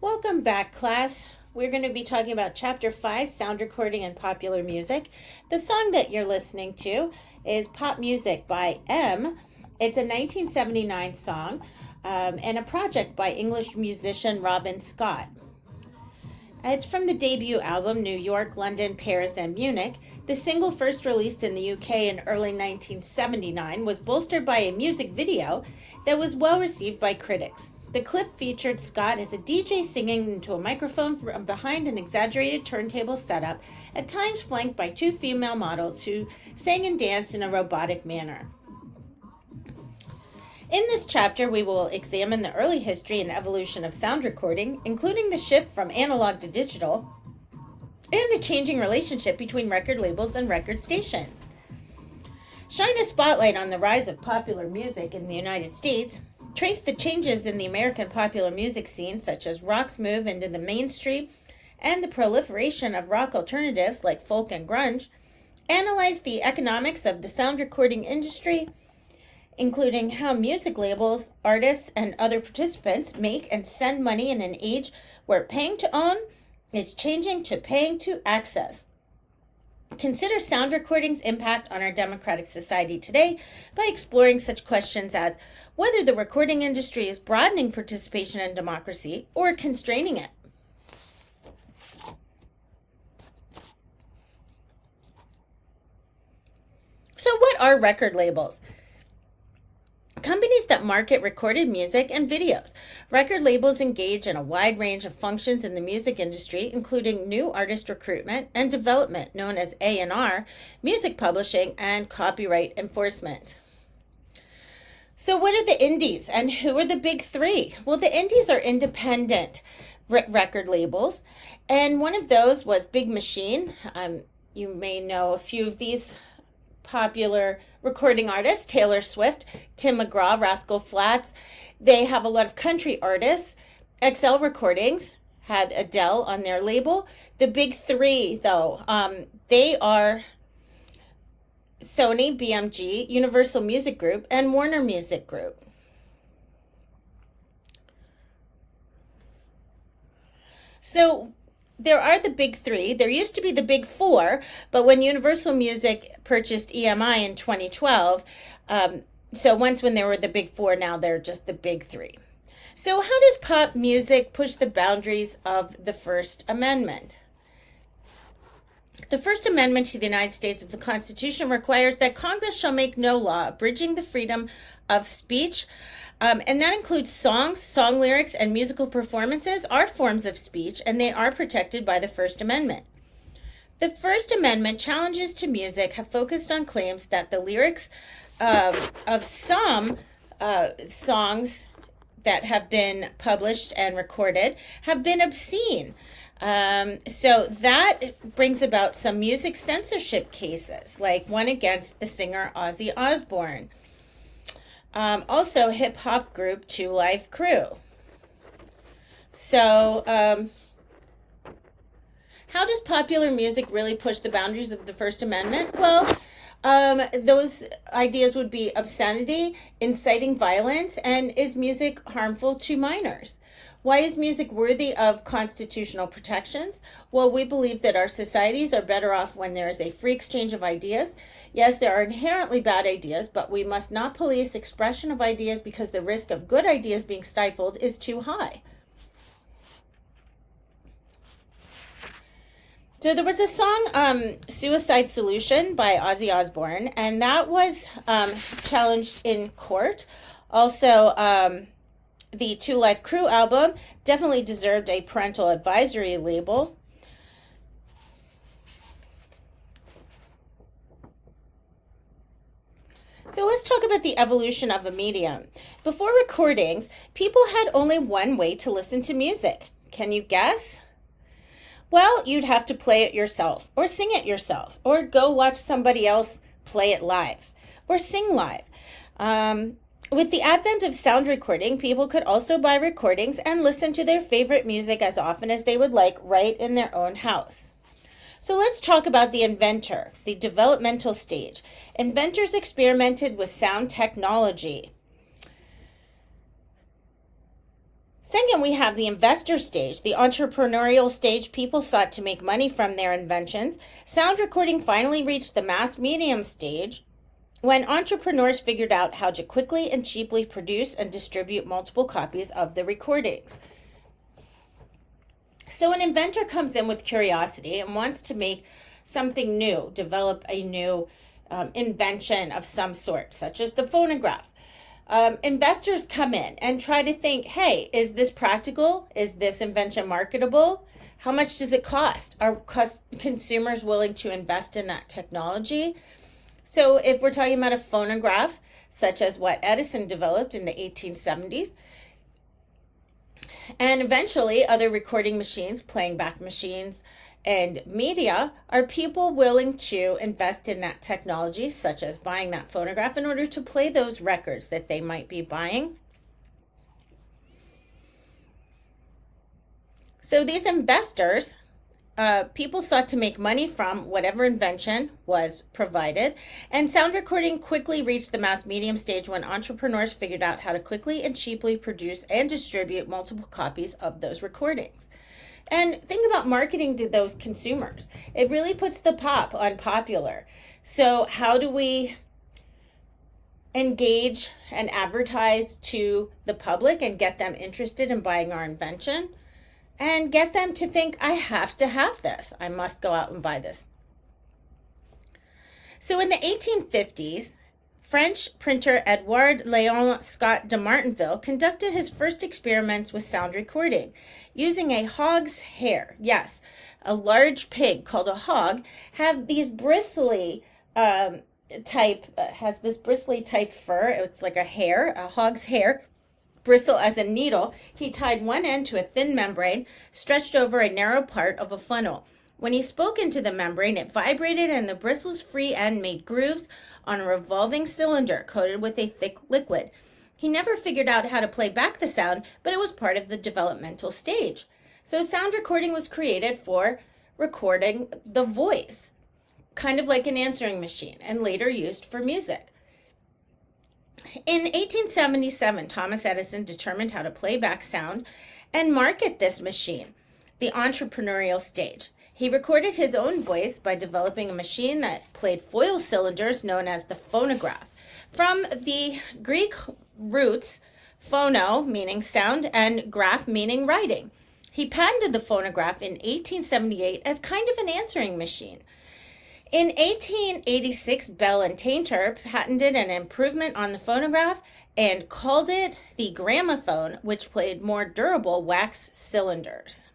Welcome back, class. We're going to be talking about Chapter 5, Sound Recording and Popular Music. The song that you're listening to is Pop Music by M. It's a 1979 song and a project by English musician Robin Scott. It's from the debut album New York, London, Paris, and Munich. The single, first released in the UK in early 1979, was bolstered by a music video that was well received by critics. The clip featured Scott as a DJ singing into a microphone from behind an exaggerated turntable setup, at times flanked by two female models who sang and danced in a robotic manner. In this chapter, we will examine the early history and evolution of sound recording, including the shift from analog to digital, and the changing relationship between record labels and record stations. Shine a spotlight on the rise of popular music in the United States, trace the changes in the American popular music scene, such as rock's move into the mainstream and the proliferation of rock alternatives like folk and grunge, analyze the economics of the sound recording industry, including how music labels, artists, and other participants make and send money in an age where paying to own is changing to paying to access. Consider sound recording's impact on our democratic society today by exploring such questions as whether the recording industry is broadening participation in democracy or constraining it. So, what are record labels? Companies that market recorded music and videos. Record labels engage in a wide range of functions in the music industry, including new artist recruitment and development, known as A&R, music publishing, and copyright enforcement. So what are the indies and who are the big three? Well, the indies are independent record labels, and one of those was Big Machine. You may know a few of these popular recording artists: Taylor Swift, Tim McGraw, Rascal Flatts. They have a lot of country artists. XL Recordings had Adele on their label. The big three, though, they are Sony, BMG, Universal Music Group, and Warner Music Group. So there are the big three. There used to be the big four, but when Universal Music purchased EMI in 2012, so once when they were the big four, now they're just the big three. So how does pop music push the boundaries of the First Amendment? The First Amendment to the United States of the Constitution requires that Congress shall make no law abridging the freedom of speech, and that includes songs, song lyrics, and musical performances are forms of speech, and they are protected by the First Amendment. The First Amendment challenges to music have focused on claims that the lyrics of some songs that have been published and recorded have been obscene. So that brings about some music censorship cases, like one against the singer Ozzy Osbourne. Also, hip-hop group 2 Live Crew. So, how does popular music really push the boundaries of the First Amendment? Well, those ideas would be obscenity, inciting violence, and is music harmful to minors? Why is music worthy of constitutional protections? Well, we believe that our societies are better off when there is a free exchange of ideas. Yes, there are inherently bad ideas, but we must not police expression of ideas because the risk of good ideas being stifled is too high. So there was a song, Suicide Solution by Ozzy Osbourne, and that was challenged in court. Also, the 2 Live Crew album definitely deserved a parental advisory label. So let's talk about the evolution of a medium. Before recordings, people had only one way to listen to music. Can you guess? Well, you'd have to play it yourself, or sing it yourself, or go watch somebody else play it live, or sing live. With the advent of sound recording, people could also buy recordings and listen to their favorite music as often as they would like right in their own house. So let's talk about the inventor, the developmental stage. Inventors experimented with sound technology. Second, we have the investor stage, the entrepreneurial stage. People sought to make money from their inventions. Sound recording finally reached the mass medium stage when entrepreneurs figured out how to quickly and cheaply produce and distribute multiple copies of the recordings. So an inventor comes in with curiosity and wants to make something new, develop a new invention of some sort, such as the phonograph. Investors come in and try to think, hey, is this practical? Is this invention marketable? How much does it cost? Are consumers willing to invest in that technology? So if we're talking about a phonograph, such as what Edison developed in the 1870s, and eventually other recording machines, playing back machines, and media, are people willing to invest in that technology, such as buying that phonograph in order to play those records that they might be buying? So these investors, people sought to make money from whatever invention was provided, and sound recording quickly reached the mass medium stage when entrepreneurs figured out how to quickly and cheaply produce and distribute multiple copies of those recordings. And think about marketing to those consumers. It really puts the pop on popular. So how do we engage and advertise to the public and get them interested in buying our invention and get them to think, I have to have this. I must go out and buy this. So in the 1850s, French printer Edouard Léon Scott de Martinville conducted his first experiments with sound recording using a hog's hair. Yes, a large pig called a hog have these bristly has this bristly type fur. It's like a hog's hair, bristle as a needle. He tied one end to a thin membrane stretched over a narrow part of a funnel. When he spoke into the membrane, it vibrated and the bristle's free end made grooves on a revolving cylinder coated with a thick liquid. He never figured out how to play back the sound, but it was part of the developmental stage. So sound recording was created for recording the voice, kind of like an answering machine, and later used for music. In 1877, Thomas Edison determined how to play back sound and market this machine, the entrepreneurial stage. He recorded his own voice by developing a machine that played foil cylinders known as the phonograph. From the Greek roots, phono meaning sound and graph meaning writing. He patented the phonograph in 1878 as kind of an answering machine. In 1886, Bell and Tainter patented an improvement on the phonograph and called it the gramophone, which played more durable wax cylinders.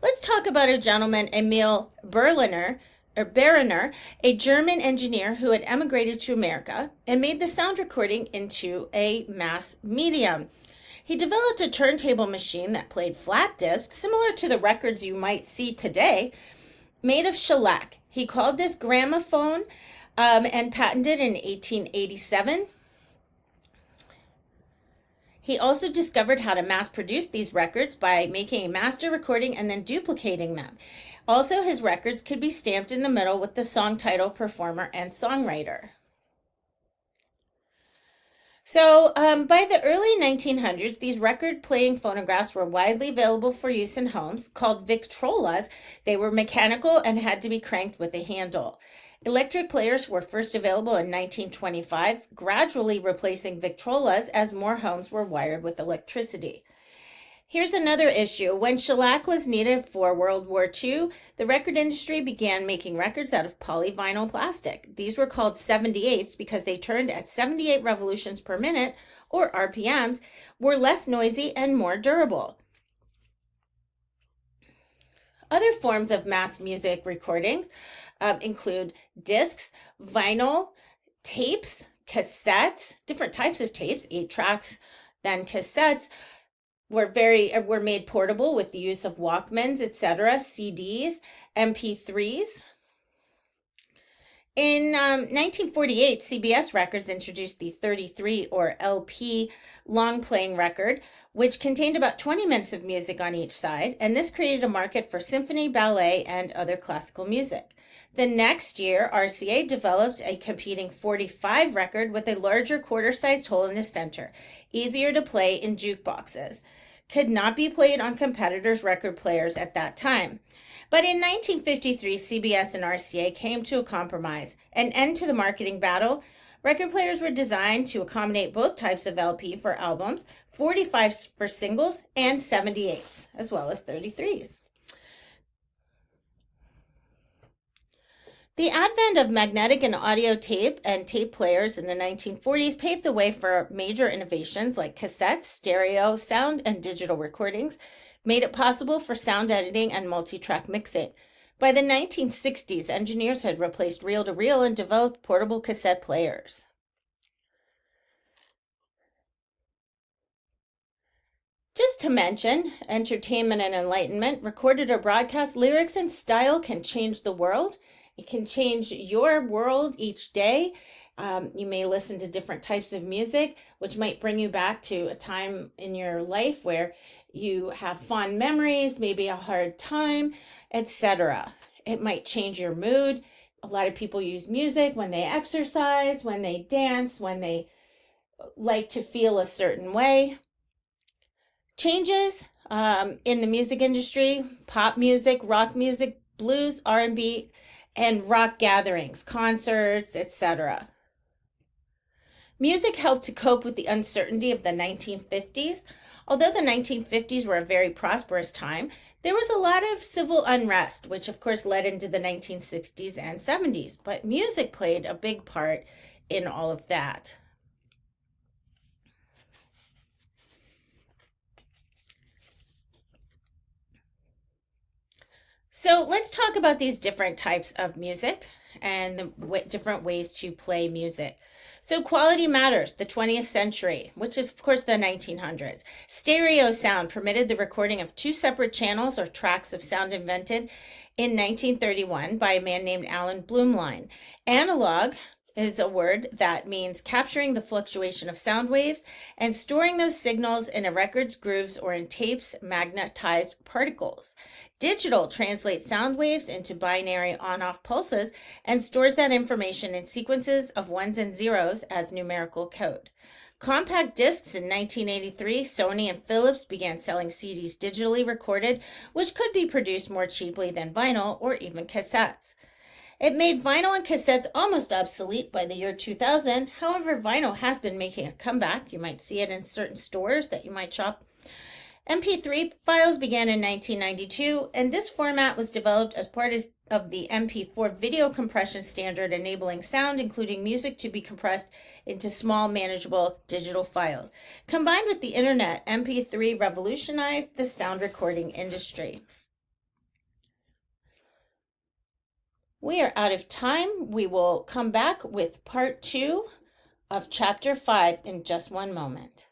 Let's talk about a gentleman, Emil Berliner, a German engineer who had emigrated to America and made the sound recording into a mass medium. He developed a turntable machine that played flat discs, similar to the records you might see today, made of shellac. He called this gramophone and patented in 1887. He also discovered how to mass produce these records by making a master recording and then duplicating them. Also, his records could be stamped in the middle with the song title, performer, and songwriter. So by the early 1900s, these record-playing phonographs were widely available for use in homes. Called Victrolas, they were mechanical and had to be cranked with a handle. Electric players were first available in 1925, gradually replacing Victrolas as more homes were wired with electricity. Here's another issue. When shellac was needed for World War II, the record industry began making records out of polyvinyl plastic. These were called 78s because they turned at 78 revolutions per minute, or RPMs, were less noisy and more durable. Other forms of mass music recordings include discs, vinyl, tapes, cassettes, different types of tapes, 8 tracks, then cassettes were made portable with the use of Walkmans, etc., CDs, MP3s. In 1948, CBS Records introduced the 33 or LP long playing record, which contained about 20 minutes of music on each side, and this created a market for symphony, ballet, and other classical music. The next year, RCA developed a competing 45 record with a larger quarter-sized hole in the center, easier to play in jukeboxes. could not be played on competitors' record players at that time. But in 1953, CBS and RCA came to a compromise, an end to the marketing battle. Record players were designed to accommodate both types of LP for albums, 45s for singles, and 78s, as well as 33s. The advent of magnetic and audio tape and tape players in the 1940s paved the way for major innovations like cassettes, stereo, sound, and digital recordings, made it possible for sound editing and multi-track mixing. By the 1960s, engineers had replaced reel-to-reel and developed portable cassette players. Just to mention, entertainment and enlightenment, recorded or broadcast lyrics and style can change the world. It can change your world each day. You may listen to different types of music, which might bring you back to a time in your life where you have fond memories, maybe a hard time, etc. It might change your mood. A lot of people use music when they exercise, when they dance, when they like to feel a certain way. Changes in the music industry: pop music, rock music, blues, R&B, and rock gatherings, concerts, etc. Music helped to cope with the uncertainty of the 1950s. Although the 1950s were a very prosperous time, there was a lot of civil unrest, which of course led into the 1960s and 70s, but music played a big part in all of that. So let's talk about these different types of music and the different ways to play music. So quality matters, the 20th century, which is of course the 1900s. Stereo sound permitted the recording of two separate channels or tracks of sound invented in 1931 by a man named Alan Blumlein. Analog is a word that means capturing the fluctuation of sound waves and storing those signals in a record's grooves or in tape's magnetized particles. Digital translates sound waves into binary on-off pulses and stores that information in sequences of ones and zeros as numerical code. Compact discs in 1983, Sony and Philips began selling CDs digitally recorded, which could be produced more cheaply than vinyl or even cassettes. It made vinyl and cassettes almost obsolete by the year 2000. However, vinyl has been making a comeback. You might see it in certain stores that you might shop. MP3 files began in 1992, and this format was developed as part of the MP4 video compression standard, enabling sound, including music, to be compressed into small, manageable digital files. Combined with the internet, MP3 revolutionized the sound recording industry. We are out of time. We will come back with part 2 of chapter 5 in just one moment.